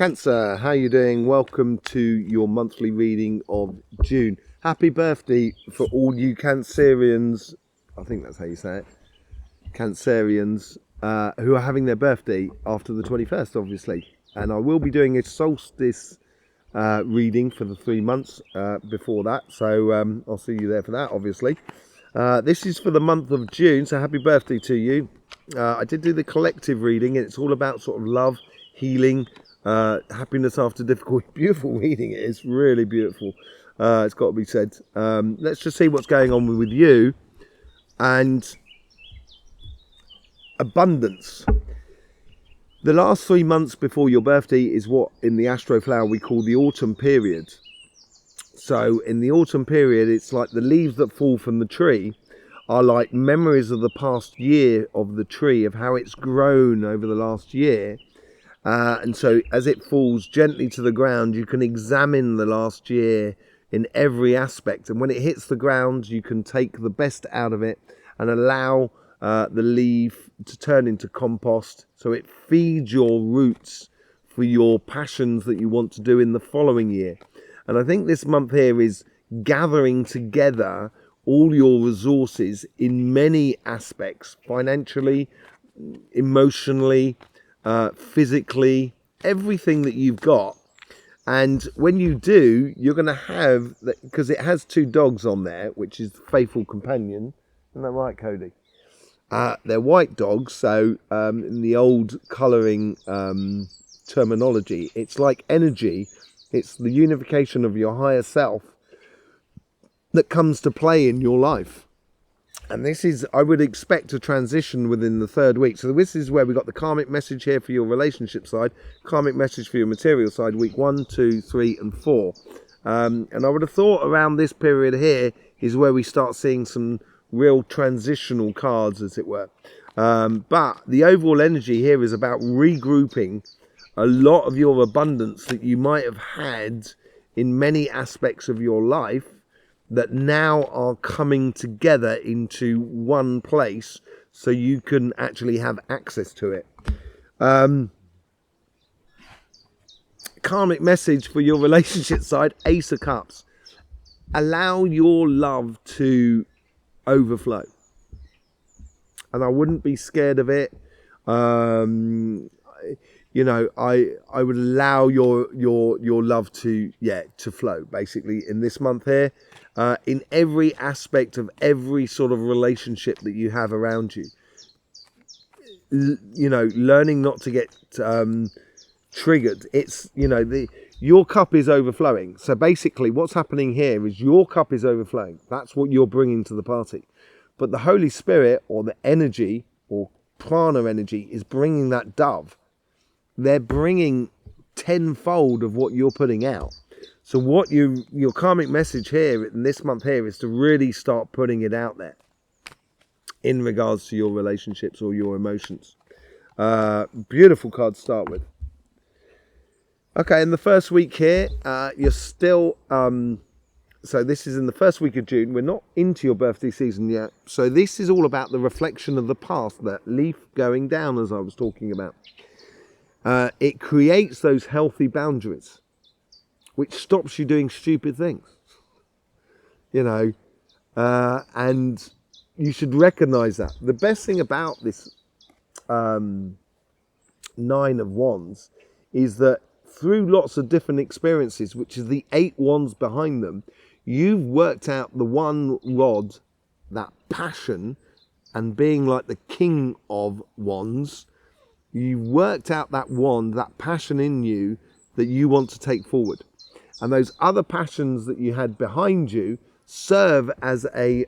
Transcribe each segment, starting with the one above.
Cancer, how you doing? Welcome to your monthly reading of June. Happy birthday for all you Cancerians, I think that's how you say it, Cancerians, who are having their birthday after the 21st, obviously. And I will be doing a solstice reading for the 3 months before that, so I'll see you there for that, obviously. This is for the month of June, so happy birthday to you. I did do the collective reading, and it's all about sort of love, healing, happiness after difficulty. Beautiful reading, it is really beautiful. It's got to be said. Let's just see what's going on with you and abundance. The last 3 months before your birthday is what in the Astroflower we call the autumn period. So in the autumn period, it's like the leaves that fall from the tree are like memories of the past year of the tree, of how it's grown over the last year. And so as it falls gently to the ground, you can examine the last year in every aspect. And when it hits the ground, you can take the best out of it and allow the leaf to turn into compost. So it feeds your roots for your passions that you want to do in the following year. And I think this month here is gathering together all your resources in many aspects, financially, emotionally, physically, everything that you've got. And when you do, you're going to have, because it has 2 dogs on there, which is the faithful companion. Isn't that right, Cody? They're white dogs, so in the old colouring terminology, it's like energy. It's the unification of your higher self that comes to play in your life. And this is, I would expect, a transition within the 3rd week. So this is where we got the karmic message here for your relationship side, karmic message for your material side, week 1, 2, 3, and 4. And I would have thought around this period here is where we start seeing some real transitional cards, as it were. But the overall energy here is about regrouping a lot of your abundance that you might have had in many aspects of your life that now are coming together into one place so you can actually have access to it. Karmic message for your relationship side, Ace of Cups. Allow your love to overflow. And I wouldn't be scared of it. You know, I would allow your love to flow, basically, in this month here. In every aspect of every sort of relationship that you have around you. You know, learning not to get triggered. It's, you know, your cup is overflowing. So basically what's happening here is your cup is overflowing. That's what you're bringing to the party. But the Holy Spirit, or the energy, or prana energy, is bringing that dove. They're bringing tenfold of what you're putting out. So what your karmic message here in this month here is to really start putting it out there in regards to your relationships or your emotions. Beautiful card to start with. Okay, in the first week here, you're still, so this is in the first week of June. We're not into your birthday season yet. So this is all about the reflection of the past, that leaf going down, as I was talking about. It creates those healthy boundaries, which stops you doing stupid things, you know, and you should recognize that. The best thing about this 9 of Wands is that through lots of different experiences, which is the 8 wands behind them, you've worked out the one rod, that passion, and being like the king of wands, you've worked out that wand, that passion in you that you want to take forward. And those other passions that you had behind you serve as a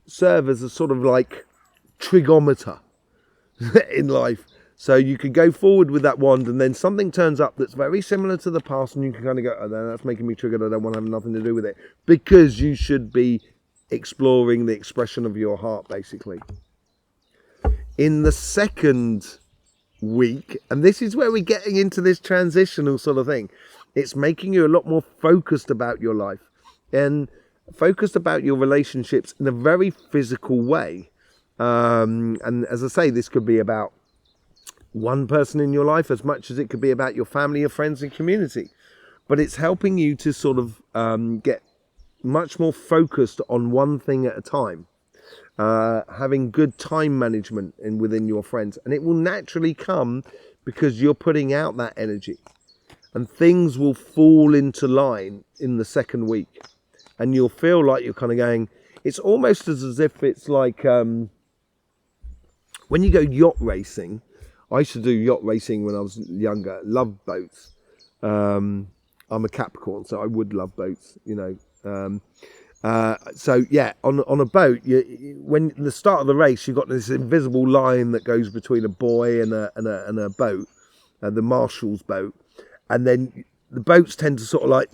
sort of like trigonometer in life. So you could go forward with that wand, and then something turns up that's very similar to the past, and you can kind of go, oh, that's making me triggered. I don't want to have nothing to do with it, because you should be exploring the expression of your heart, basically. In the second week, and this is where we're getting into this transitional sort of thing, it's making you a lot more focused about your life and focused about your relationships in a very physical way. And as I say, this could be about one person in your life as much as it could be about your family, your friends and community. But it's helping you to sort of get much more focused on one thing at a time. Having good time management within your friends. And it will naturally come because you're putting out that energy. And things will fall into line in the second week. And you'll feel like you're kind of going... It's almost as if it's like... when you go yacht racing... I used to do yacht racing when I was younger. Loved boats. I'm a Capricorn, so I would love boats, you know. So yeah, on a boat, when the start of the race, you've got this invisible line that goes between a buoy and a boat, the marshal's boat, and then the boats tend to sort of like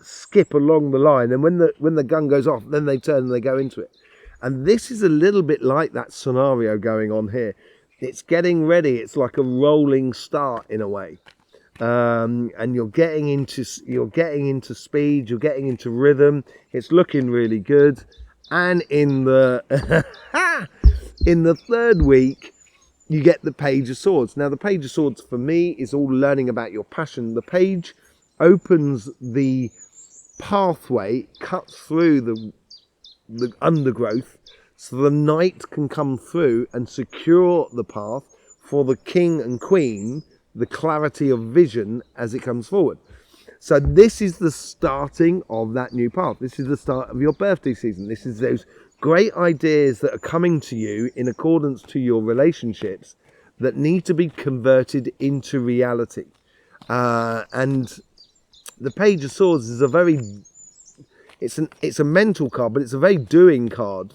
skip along the line, and when the gun goes off, then they turn and they go into it. And this is a little bit like that scenario going on here. It's getting ready. It's like a rolling start in a way. And you're getting into speed, you're getting into rhythm. It's looking really good. And in the in the third week, you get the Page of Swords. Now, the Page of Swords for me is all learning about your passion. The page opens the pathway, cuts through the undergrowth, so the knight can come through and secure the path for the king and queen, the clarity of vision as it comes forward. So this is the starting of that new path. This is the start of your birthday season. This is those great ideas that are coming to you in accordance to your relationships that need to be converted into reality. And the Page of Swords is it's a mental card, but it's a very doing card.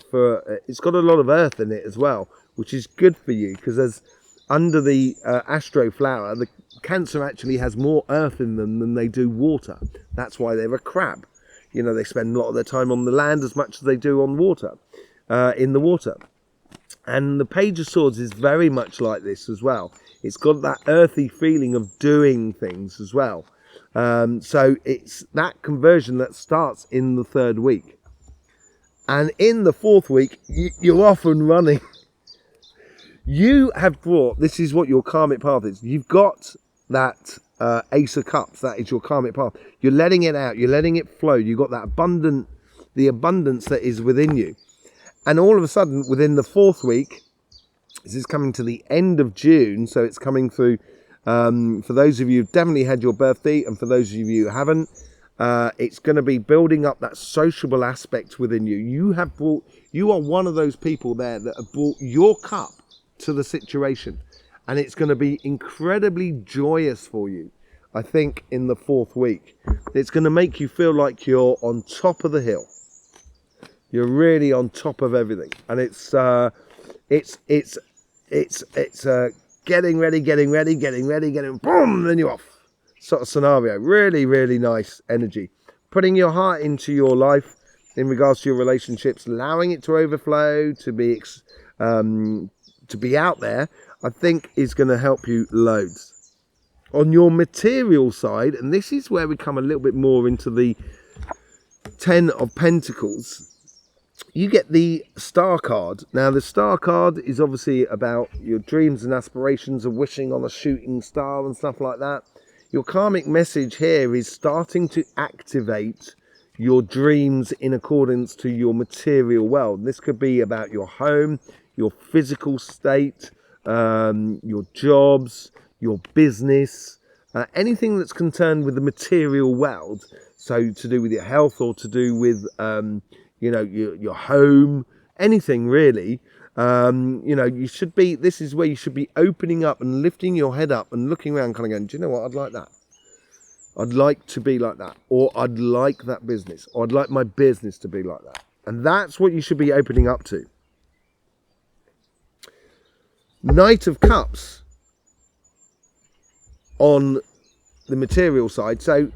It's got a lot of earth in it as well, which is good for you, because as under the Astroflower, the Cancer actually has more earth in them than they do water. That's why they're a crab. You know, they spend a lot of their time on the land as much as they do on water, in the water. And the Page of Swords is very much like this as well. It's got that earthy feeling of doing things as well. So it's that conversion that starts in the third week. And in the fourth week, you're off and running. You have brought, this is what your karmic path is. You've got that Ace of Cups. That is your karmic path. You're letting it out. You're letting it flow. You've got that the abundance that is within you. And all of a sudden, within the fourth week, this is coming to the end of June. So it's coming through, for those of you who've definitely had your birthday, and for those of you who haven't, it's going to be building up that sociable aspect within you. You are one of those people there that have brought your cup to the situation, and it's going to be incredibly joyous for you. I think in the fourth week, it's going to make you feel like you're on top of the hill. You're really on top of everything, and it's getting ready, boom, then you're off sort of scenario. Really, really nice energy. Putting your heart into your life in regards to your relationships, allowing it to overflow, to be out there, I think is going to help you loads. On your material side, and this is where we come a little bit more into the 10 of Pentacles, you get the Star card. Now, the Star card is obviously about your dreams and aspirations of wishing on a shooting star and stuff like that. Your karmic message here is starting to activate your dreams in accordance to your material world. This could be about your home, your physical state, your jobs, your business, anything that's concerned with the material world. So to do with your health, or to do with, your home, anything really. You should be, this is where you should be opening up and lifting your head up and looking around, kind of going, do you know what? I'd like that. I'd like to be like that. Or I'd like that business. Or I'd like my business to be like that. And that's what you should be opening up to. Knight of Cups on the material side. So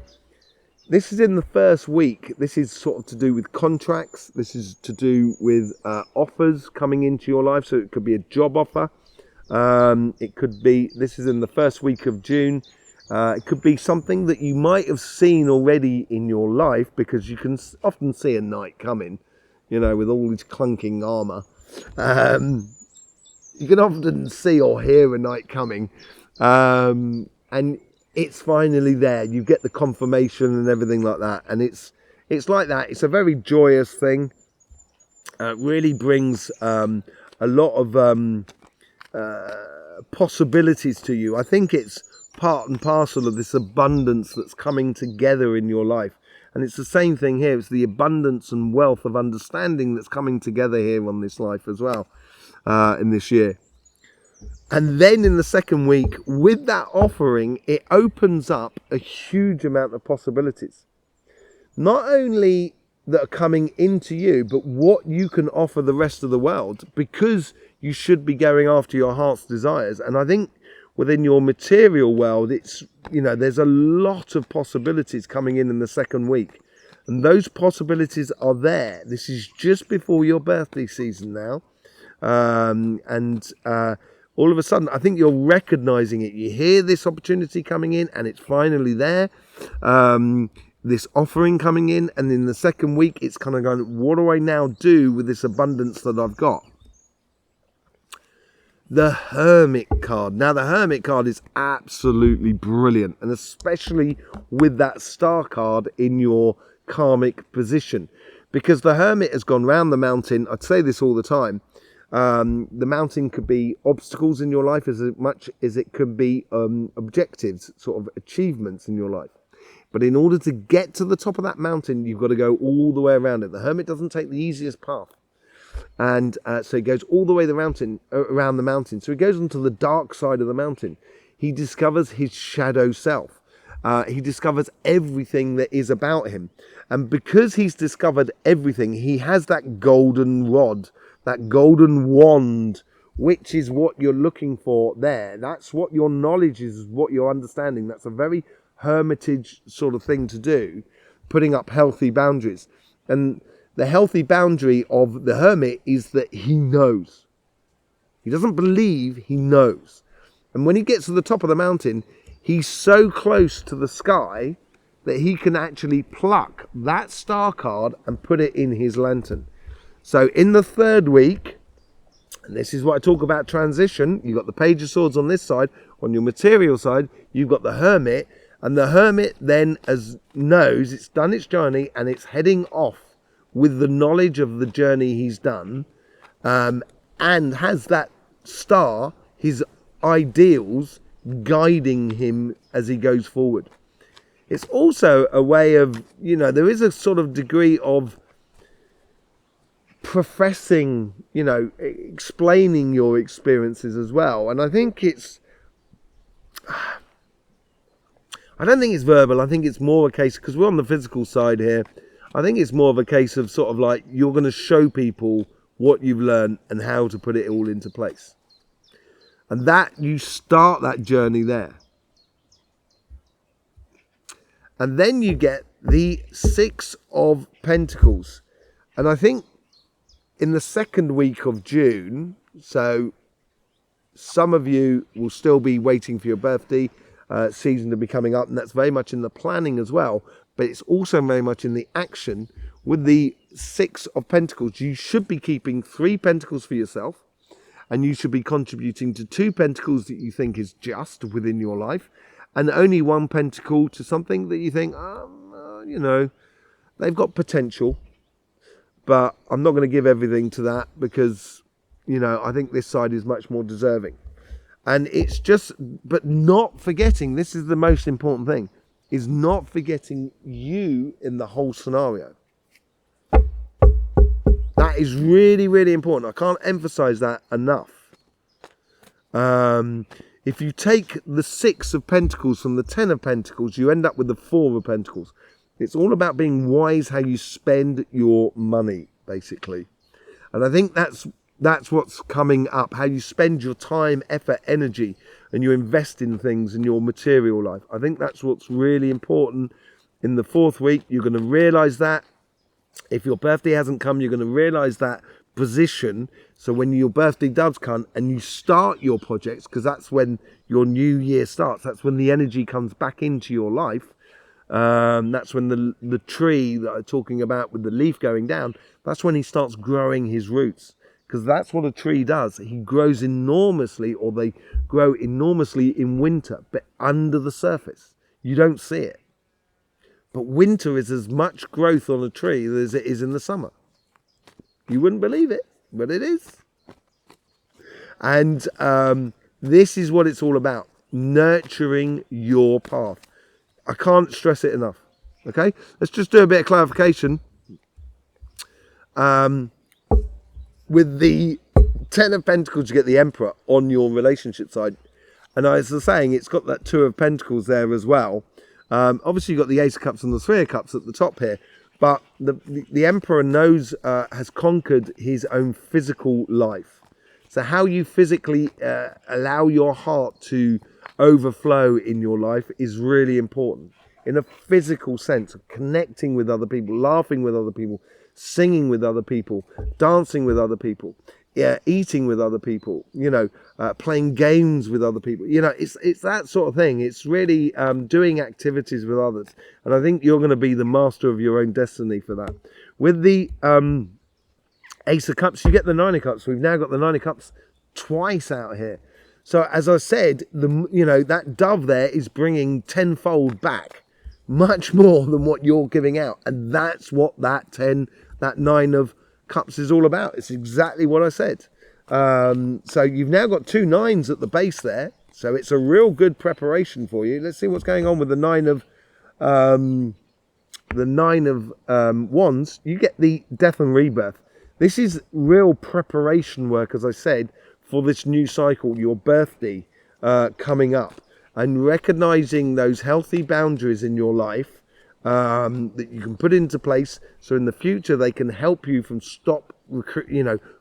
this is in the first week. This is sort of to do with contracts. This is to do with offers coming into your life. So it could be a job offer. It could be, this is in the first week of June. It could be something that you might have seen already in your life, because you can often see a knight coming, with all his clunking armour. you can often see or hear a night coming, and it's finally there. You get the confirmation and everything like that, and it's like that. It's a very joyous thing. It really brings a lot of possibilities to you. I think it's part and parcel of this abundance that's coming together in your life. And it's the same thing here. It's the abundance and wealth of understanding that's coming together here on this life as well, in this year. And then in the second week, with that offering, it opens up a huge amount of possibilities. Not only that are coming into you, but what you can offer the rest of the world, because you should be going after your heart's desires. And I think within your material world, it's, there's a lot of possibilities coming in the second week. And those possibilities are there. This is just before your birthday season now. All of a sudden, I think you're recognizing it. You hear this opportunity coming in and it's finally there. This offering coming in, and in the second week, it's kind of going, what do I now do with this abundance that I've got? The Hermit card. Now, the Hermit card is absolutely brilliant, and especially with that star card in your karmic position, because the Hermit has gone round the mountain. I'd say this all the time. The mountain could be obstacles in your life as much as it could be objectives, sort of achievements in your life. But in order to get to the top of that mountain, you've got to go all the way around it. The Hermit doesn't take the easiest path. And so he goes all the way around the mountain. So he goes onto the dark side of the mountain. He discovers his shadow self. He discovers everything that is about him. And because he's discovered everything, he has that golden rod, that golden wand, which is what you're looking for there. That's what your knowledge is, what you're understanding. That's a very hermitage sort of thing to do, putting up healthy boundaries. And the healthy boundary of the Hermit is that he knows. He doesn't believe, he knows. And when he gets to the top of the mountain, he's so close to the sky that he can actually pluck that star card and put it in his lantern. So in the third week, and this is what I talk about transition, you've got the Page of Swords on this side. On your material side, you've got the Hermit. And the Hermit then knows it's done its journey and it's heading off with the knowledge of the journey he's done, and has that star, his ideals, guiding him as he goes forward. It's also a way of, there is a sort of degree of professing, explaining your experiences as well. And I think I don't think it's verbal. I think it's more a case, because we're on the physical side here, I think it's more of a case of sort of like you're going to show people what you've learned and how to put it all into place. And that you start that journey there. And then you get the Six of Pentacles. And I think in the second week of June, so some of you will still be waiting for your birthday season to be coming up, and that's very much in the planning as well, but it's also very much in the action. With the Six of Pentacles, you should be keeping 3 pentacles for yourself, and you should be contributing to 2 pentacles that you think is just within your life, and only 1 pentacle to something that you think, they've got potential, but I'm not going to give everything to that because, I think this side is much more deserving. And it's just, but not forgetting, this is the most important thing, is not forgetting you in the whole scenario. That is really, really important. I can't emphasize that enough. If you take the 6 of Pentacles from the 10 of Pentacles, you end up with the 4 of Pentacles. It's all about being wise how you spend your money, basically. And I think that's what's coming up, how you spend your time, effort, energy, and you invest in things in your material life. I think that's what's really important. In the 4th week, you're going to realize that. If your birthday hasn't come, you're going to realize that position. So when your birthday does come and you start your projects, because that's when your new year starts, that's when the energy comes back into your life. That's when the tree that I'm talking about with the leaf going down, that's when he starts growing his roots. because that's what a tree does. He grows enormously, or they grow enormously in winter, but under the surface. You don't see it. But winter is as much growth on a tree as it is in the summer. You wouldn't believe it, but it is. And this is what it's all about. Nurturing your path. I can't stress it enough. Okay, let's just do a bit of clarification. With the Ten of Pentacles, you get the Emperor on your relationship side. And as I was saying, it's got that Two of Pentacles there as well. Obviously, you've got the Ace of Cups and the Three of Cups at the top here. But the Emperor knows, has conquered his own physical life. So how you physically allow your heart to overflow in your life is really important. In a physical sense of connecting with other people, laughing with other people, singing with other people, dancing with other people, eating with other people, playing games with other people. It's that sort of thing. It's really doing activities with others. And I think you're going to be the master of your own destiny for that. With the Ace of Cups, you get the Nine of Cups. We've now got the Nine of Cups twice out here. So as I said, that dove there is bringing tenfold back, much more than what you're giving out. And that's what that Nine of Cups is all about. It's exactly what I said. So you've now got two nines at the base there. So it's a real good preparation for you. Let's see what's going on with the Nine of Wands. You get the Death and Rebirth. This is real preparation work, as I said, for this new cycle, your birthday coming up, and recognizing those healthy boundaries in your life that you can put into place, so in the future they can help you from stop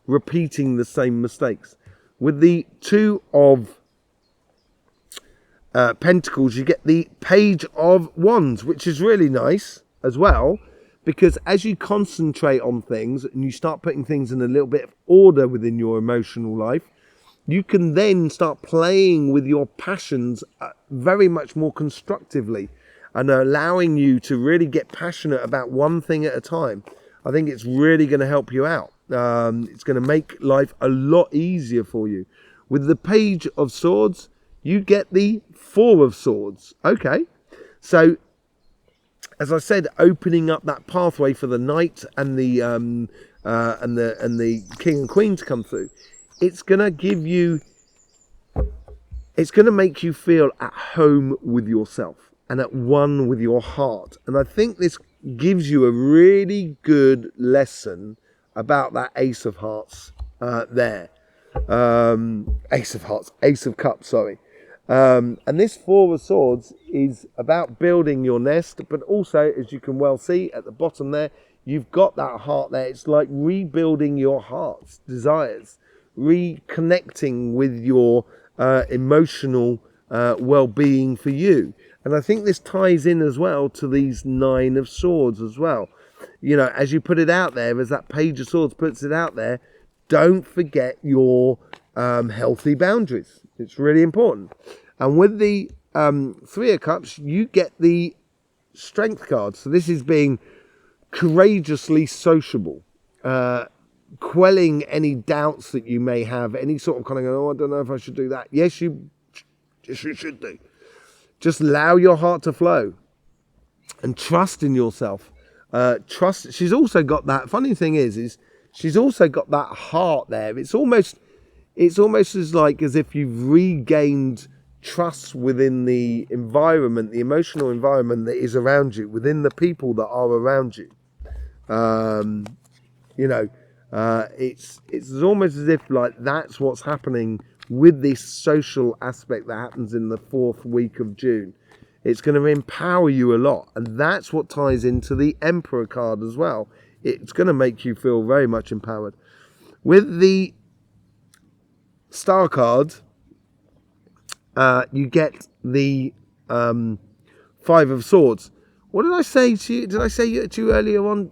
repeating the same mistakes. With the Two of Pentacles, you get the Page of Wands, which is really nice as well, because as you concentrate on things and you start putting things in a little bit of order within your emotional life, you can then start playing with your passions very much more constructively, and allowing you to really get passionate about one thing at a time. I think it's really going to help you out. It's going to make life a lot easier for you. With the Page of Swords, you get the Four of Swords. Okay, so as I said, opening up that pathway for the Knight and the King and Queen to come through. It's going to give you, it's going to make you feel at home with yourself and at one with your heart. And I think this gives you a really good lesson about that Ace of Hearts there. Ace of Cups, sorry. And this Four of Swords is about building your nest, but also, as you can well see at the bottom there, you've got that heart there. It's like rebuilding your heart's desires, reconnecting with your emotional well-being for you. And I think this ties in as well to these Nine of Swords as well. As you put it out there, as that Page of Swords puts it out there, don't forget your healthy boundaries. It's really important. And with the Three of Cups, you get the Strength card. So this is being courageously sociable, quelling any doubts that you may have, any sort of kind of, I don't know if I should do that. Yes, you should do. Just allow your heart to flow and trust in yourself. Trust. She's also got that, funny thing is she's also got that heart there. It's almost as if you've regained trust within the environment, the emotional environment that is around you, within the people that are around you. It's almost as if like that's what's happening with this social aspect that happens in the 4th week of June. It's going to empower you a lot, and that's what ties into the Emperor card as well. It's going to make you feel very much empowered. With the Star card, you get the 5 of Swords. What did I say to you? Did I say to you earlier on?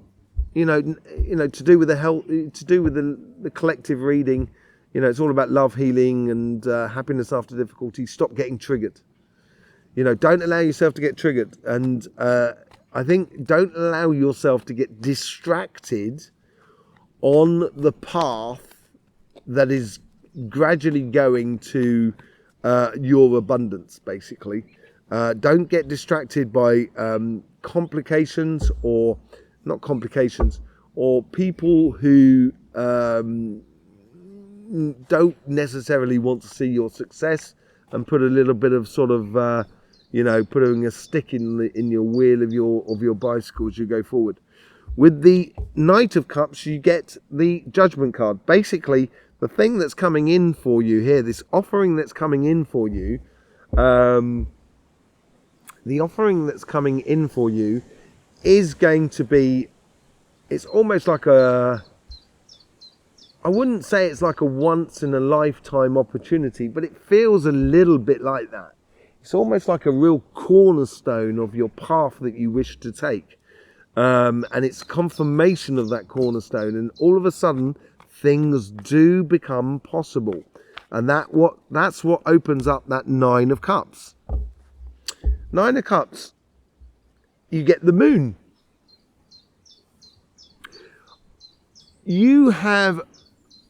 To do with the health, to do with the collective reading. It's all about love, healing, and happiness after difficulty. Stop getting triggered. Don't allow yourself to get triggered. And I think don't allow yourself to get distracted on the path that is gradually going to your abundance, basically. Don't get distracted by complications, or not complications, or people who don't necessarily want to see your success and put a little bit of sort of putting a stick in your wheel of your bicycle as you go forward. With the Knight of Cups, you get the Judgment card. Basically, the thing that's coming in for you here, this offering that's coming in for you, is going to be, it's almost like I wouldn't say it's like a once in a lifetime opportunity, but it feels a little bit like that. It's almost like a real cornerstone of your path that you wish to take. And it's confirmation of that cornerstone, and all of a sudden things do become possible. And that's what opens up that Nine of Cups. Nine of Cups, you get the Moon. You have,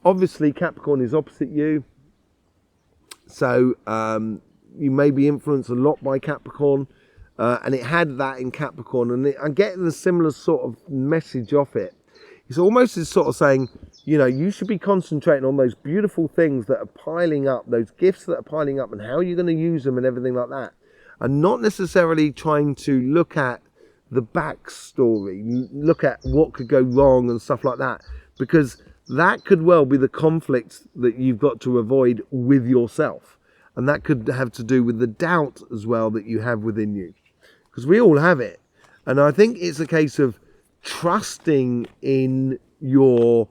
obviously Capricorn is opposite you, so you may be influenced a lot by Capricorn, and it had that in Capricorn, and I'm getting a similar sort of message off it. It's almost as sort of saying, you should be concentrating on those beautiful things that are piling up, those gifts that are piling up, and how you're going to use them and everything like that, and not necessarily trying to look at the backstory, look at what could go wrong and stuff like that, because that could well be the conflict that you've got to avoid with yourself. And that could have to do with the doubt as well that you have within you, because we all have it. And I think it's a case of trusting in your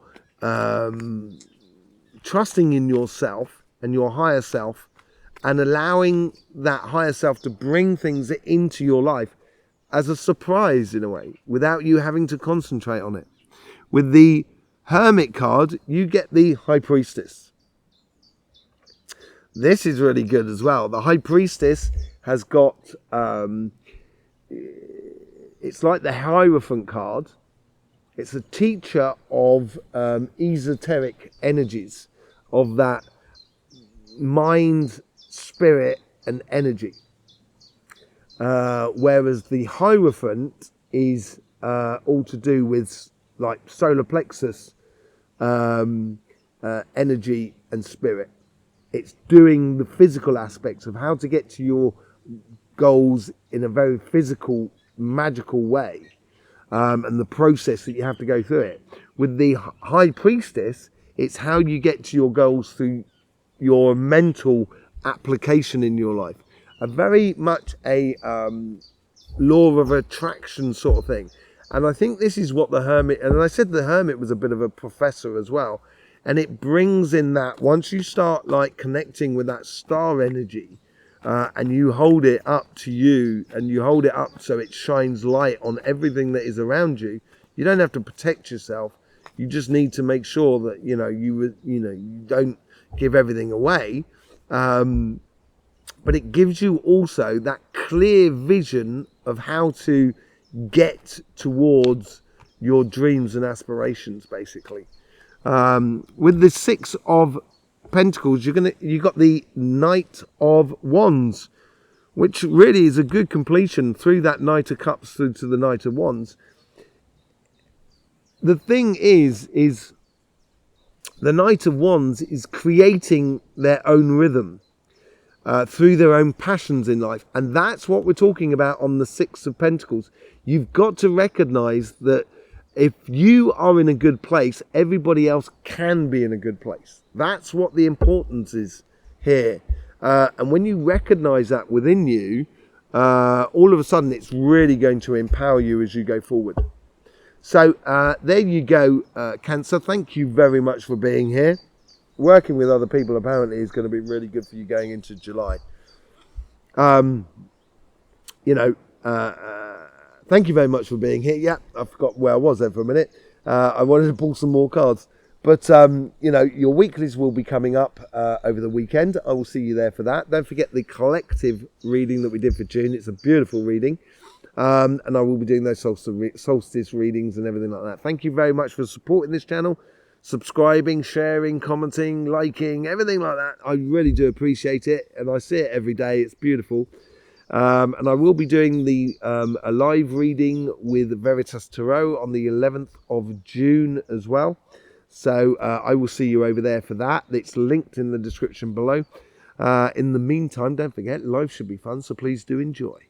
trusting in yourself and your higher self, and allowing that higher self to bring things into your life as a surprise in a way, without you having to concentrate on it. With the Hermit card, you get the High Priestess. This is really good as well. The High Priestess has got, it's like the Hierophant card. It's a teacher of esoteric energies, of that mind, spirit and energy. Whereas the Hierophant is all to do with like solar plexus energy and spirit. It's doing the physical aspects of how to get to your goals in a very physical, magical way, and the process that you have to go through it. With the High Priestess, it's how you get to your goals through your mental application in your life. A very much a law of attraction sort of thing. And I think this is what the Hermit, and I said the Hermit was a bit of a professor as well, and it brings in that, once you start like connecting with that star energy, and you hold it up to you, and you hold it up so it shines light on everything that is around you. You don't have to protect yourself. You just need to make sure that you don't give everything away. But it gives you also that clear vision of how to get towards your dreams and aspirations, basically. With the Six of Pentacles, you got the Knight of Wands, which really is a good completion through that Knight of Cups through to the Knight of Wands. The thing is the Knight of Wands is creating their own rhythm through their own passions in life, and that's what we're talking about on the Six of Pentacles. You've got to recognize that if you are in a good place, everybody else can be in a good place. That's what the importance is here. And when you recognize that within you, all of a sudden it's really going to empower you as you go forward. So there you go, Cancer. Thank you very much for being here. Working with other people apparently is going to be really good for you going into July. Thank you very much for being here. Yeah, I forgot where I was there for a minute. I wanted to pull some more cards. But, your weeklies will be coming up over the weekend. I will see you there for that. Don't forget the collective reading that we did for June. It's a beautiful reading. And I will be doing those solstice readings and everything like that. Thank you very much for supporting this channel. subscribing, sharing, commenting, liking, everything like that. I really do appreciate it, and I see it every day. It's beautiful. And I will be doing a live reading with Veritas Tarot on the 11th of June as well. So I will see you over there for that. It's linked in the description below. In the meantime, don't forget, life should be fun, so please do enjoy.